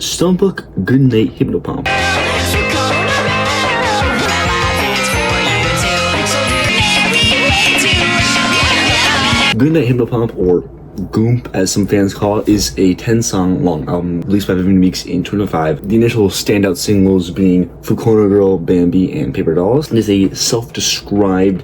Stonebuck Goodnight Hypnopomp. Goodnight Hypnopomp, or Goomp as some fans call it, is a 10-song long album released by Vivian Weeks in 2005. The initial standout singles being Fukuona Girl, Bambi, and Paper Dolls. It is a self-described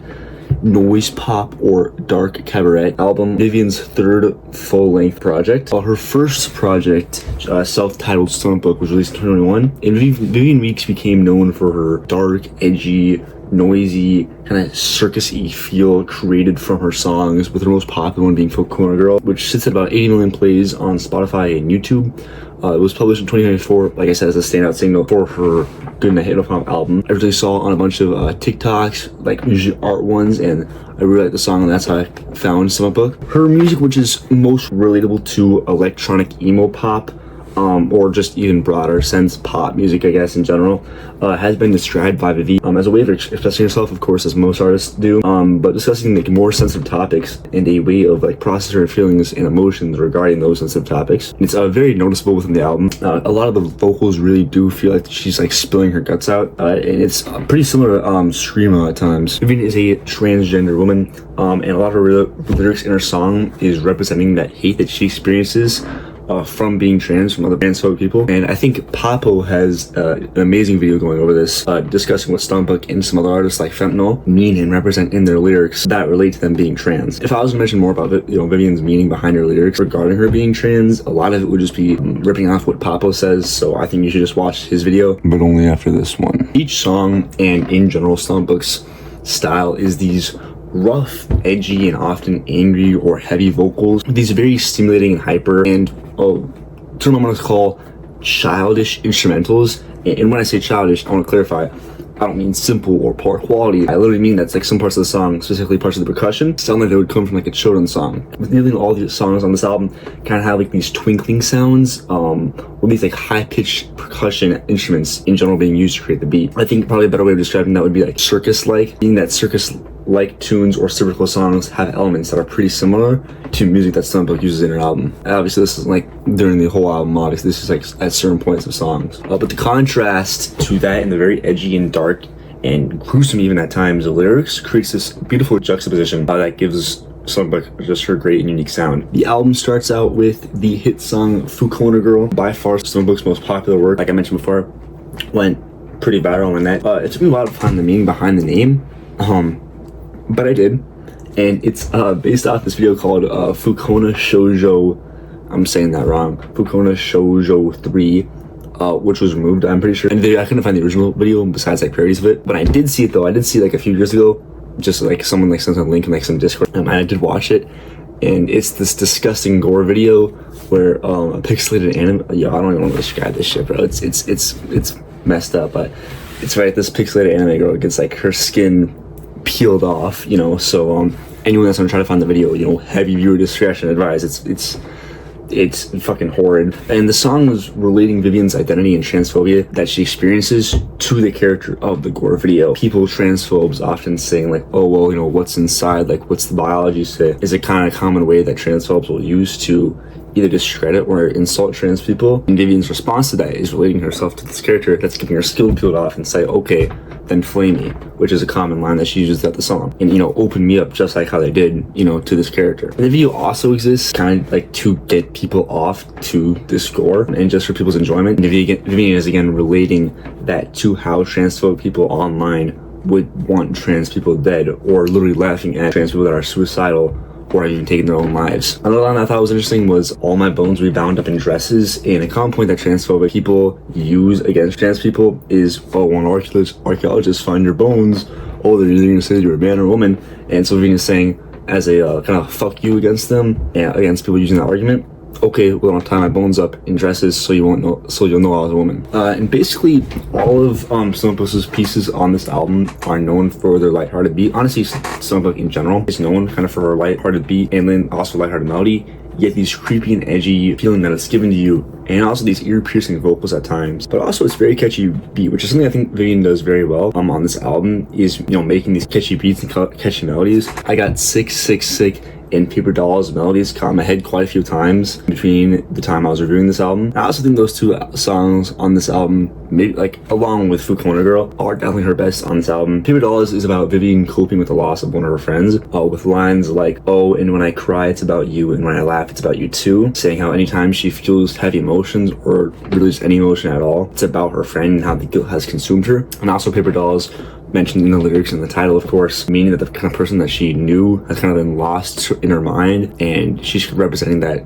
noise pop or dark cabaret album, Vivian's third full-length project. Her first project, self-titled Stonebuck, was released in 2021, and Vivian Weeks became known for her dark, edgy, noisy, kind of circus-y feel created from her songs, with her most popular one being Fukuona Girl, which sits at about 80 million plays on Spotify and YouTube. It was published in 2024, like I said, as a standout single for her Goodnight Hypnopomp album. I originally saw it on a bunch of TikToks, like usually art ones, and I really liked the song, and that's how I found Stonebuck. Her music, which is most relatable to electronic emo pop, or just even broader sense pop music, I guess, in general, has been described by Vivi as a way of expressing yourself, of course, as most artists do, but discussing like more sensitive topics and a way of like processing her feelings and emotions regarding those sensitive topics. It's very noticeable within the album. A lot of the vocals really do feel like she's like spilling her guts out, and it's pretty similar to Screamo at times. Vivian is a transgender woman, and a lot of her lyrics in her song is representing that hate that she experiences from being trans, from other transphobic people. And I think Papo has an amazing video going over this, discussing what Stonebuck and some other artists like Fentanyl mean and represent in their lyrics that relate to them being trans. If I was to mention more about it, Vivian's meaning behind her lyrics regarding her being trans, a lot of it would just be ripping off what Papo says, so I think you should just watch his video, but only after this one. Each song, and in general Stonebuck's style, is these rough, edgy, and often angry or heavy vocals with these very stimulating and hyper and term I'm going to call childish instrumentals. And when I say childish, I want to clarify, I don't mean simple or poor quality. I literally mean that's like some parts of the song, specifically parts of the percussion, sound like they would come from like a children's song. With nearly all the songs on this album kind of have like these twinkling sounds, or these like high-pitched percussion instruments in general being used to create the beat. I think probably a better way of describing that would be like circus-like, being that circus-like tunes or cyclical songs have elements that are pretty similar to music that Stonebuck uses in her album. Obviously, this isn't like during the whole album, obviously this is like at certain points of songs. But the contrast to that and the very edgy and dark and gruesome even at times the lyrics creates this beautiful juxtaposition that gives Stonebuck just her great and unique sound. The album starts out with the hit song Fukuona Girl, by far Stonebuck's most popular work. Like I mentioned before, went pretty viral on that. It took me a while to find the meaning behind the name, but I did, and it's based off this video called Fukuona Shoujo, I'm saying that wrong, Fukuona Shoujo 3, which was removed, I'm pretty sure. And I couldn't find the original video besides like parodies of it, but I did see it though. I did see like a few years ago, just like someone like sent a link in like some Discord, and I did watch it, and it's this disgusting gore video where a pixelated anime, I don't even want to describe this shit, bro. It's messed up, but it's right, this pixelated anime girl gets like her skin peeled off, so anyone that's gonna try to find the video, heavy viewer discretion advised. It's fucking horrid. And the song was relating Vivian's identity and transphobia that she experiences to the character of the gore video. People, transphobes, often saying like, oh well, what's inside, like what's the biology say, is a kind of common way that transphobes will use to either discredit or insult trans people. And Vivian's response to that is relating herself to this character that's getting her skin peeled off and say, okay, then flame me, which is a common line that she uses throughout the song. And, open me up just like how they did, to this character. And the video also exists kind of like to get people off to this gore and just for people's enjoyment. And Vivian is again relating that to how transphobic people online would want trans people dead, or literally laughing at trans people that are suicidal or have even taken their own lives. Another line I thought was interesting was, all my bones we bound up in dresses. And a common point that transphobic people use against trans people is, oh, when archaeologists find your bones, oh, they're either going to say you're a man or a woman. And so Vivian is saying, as a kind of fuck you against them, and against people using that argument, okay, well, I'll tie my bones up in dresses so you'll know I was a woman. And basically, all of Stonebuck's pieces on this album are known for their lighthearted beat. Honestly, Stonebuck in general is known kind of for her lighthearted beat and then also lighthearted melody, yet these creepy and edgy feeling that it's given to you, and also these ear-piercing vocals at times. But also, it's very catchy beat, which is something I think Vivian does very well on this album, is making these catchy beats and catchy melodies. I got sick and Paper Dolls melodies caught my head quite a few times between the time I was reviewing this album. I also think those two songs on this album, maybe like along with Fukuona Girl, are definitely her best on this album. Paper Dolls is about Vivian coping with the loss of one of her friends, with lines like, "Oh, and when I cry it's about you, and when I laugh it's about you too," saying how anytime she feels heavy emotions or really just any emotion at all, it's about her friend and how the guilt has consumed her. And also Paper Dolls, mentioned in the lyrics and the title, of course, meaning that the kind of person that she knew has kind of been lost in her mind, and she's representing that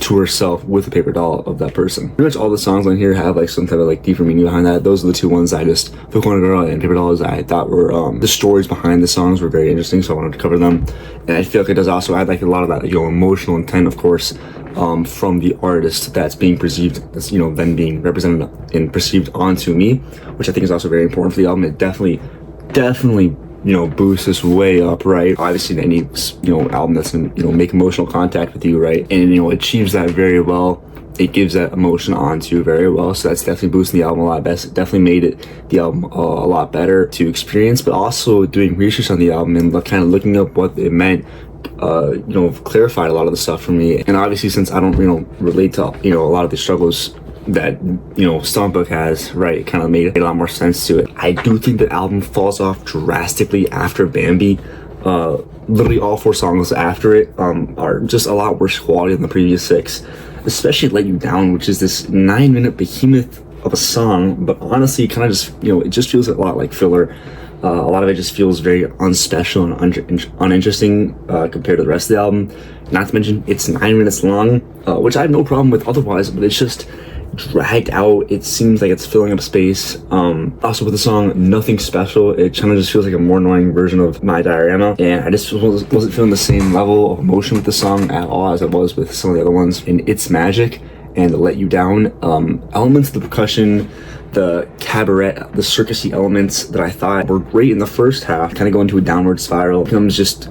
to herself with a paper doll of that person. Pretty much all the songs on here have like some type of like deeper meaning behind that. Those are the two ones I just, Fukuona Girl and Paper Dolls, I thought were, the stories behind the songs were very interesting, so I wanted to cover them. And I feel like it does also add like a lot of that, emotional intent, of course, from the artist that's being perceived, that's, then being represented and perceived onto me, which I think is also very important for the album. It definitely boosts this way up, right? Obviously any album that's gonna make emotional contact with you, right? And achieves that very well. It gives that emotion onto very well, so that's definitely boosting the album a lot. Best definitely made the album a lot better to experience. But also doing research on the album and kind of looking up what it meant, clarified a lot of the stuff for me. And obviously, since I don't relate to a lot of the struggles that Stompbook has, right, it kind of made a lot more sense to it. I do think the album falls off drastically after Bambi. Literally all 4 songs after it are just a lot worse quality than the previous 6, especially Let You Down, which is this 9-minute behemoth of a song, but honestly kind of just it just feels a lot like filler. A lot of it just feels very unspecial and uninteresting compared to the rest of the album. Not to mention it's 9 minutes long, which I have no problem with otherwise, but it's just dragged out. It seems like it's filling up space. Also with the song Nothing Special, it kind of just feels like a more annoying version of My Diorama, and I just wasn't feeling the same level of emotion with the song at all as I was with some of the other ones. And It's Magic and Let You Down, elements of the percussion, the cabaret, the circusy elements that I thought were great in the first half kind of go into a downward spiral. It becomes just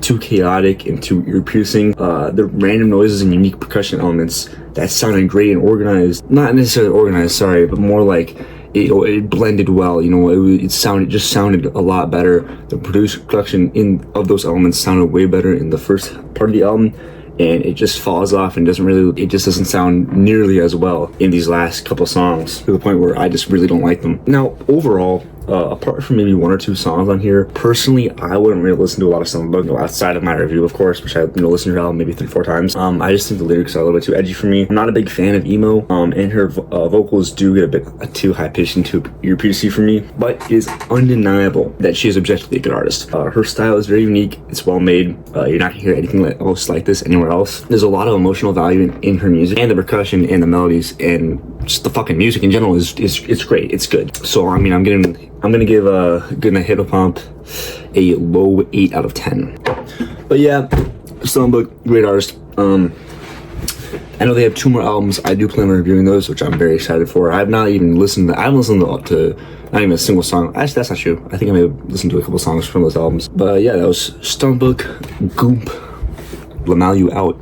too chaotic and too ear-piercing. The random noises and unique percussion elements that sounded great and organized, not necessarily organized, sorry, but more like it blended well. It just sounded a lot better. The production of those elements sounded way better in the first part of the album, and it just falls off and it just doesn't sound nearly as well in these last couple songs, to the point where I just really don't like them. Now, overall, apart from maybe 1 or 2 songs on here, personally, I wouldn't really listen to a lot of Stompbook outside of my review, of course, which I listened to her album maybe 3-4 times. I just think the lyrics are a little bit too edgy for me. I'm not a big fan of emo, and her vocals do get a bit too high-pitched and too ear-piercing for me, but it is undeniable that she is objectively a good artist. Her style is very unique, it's well made. You're not gonna hear anything else like this anywhere else. There's a lot of emotional value in her music, and the percussion and the melodies, and just the fucking music in general is great. It's good. So I'm gonna give Goodnight Hypnopomp a low 8 out of 10. But yeah, Stompbook, great artist. I know they have 2 more albums. I do plan on reviewing those, which I'm very excited for. I haven't listened to not even a single song. Actually, that's not true. I think I may have listened to a couple songs from those albums. But yeah, that was Stompbook, Goomp, Lamalu out.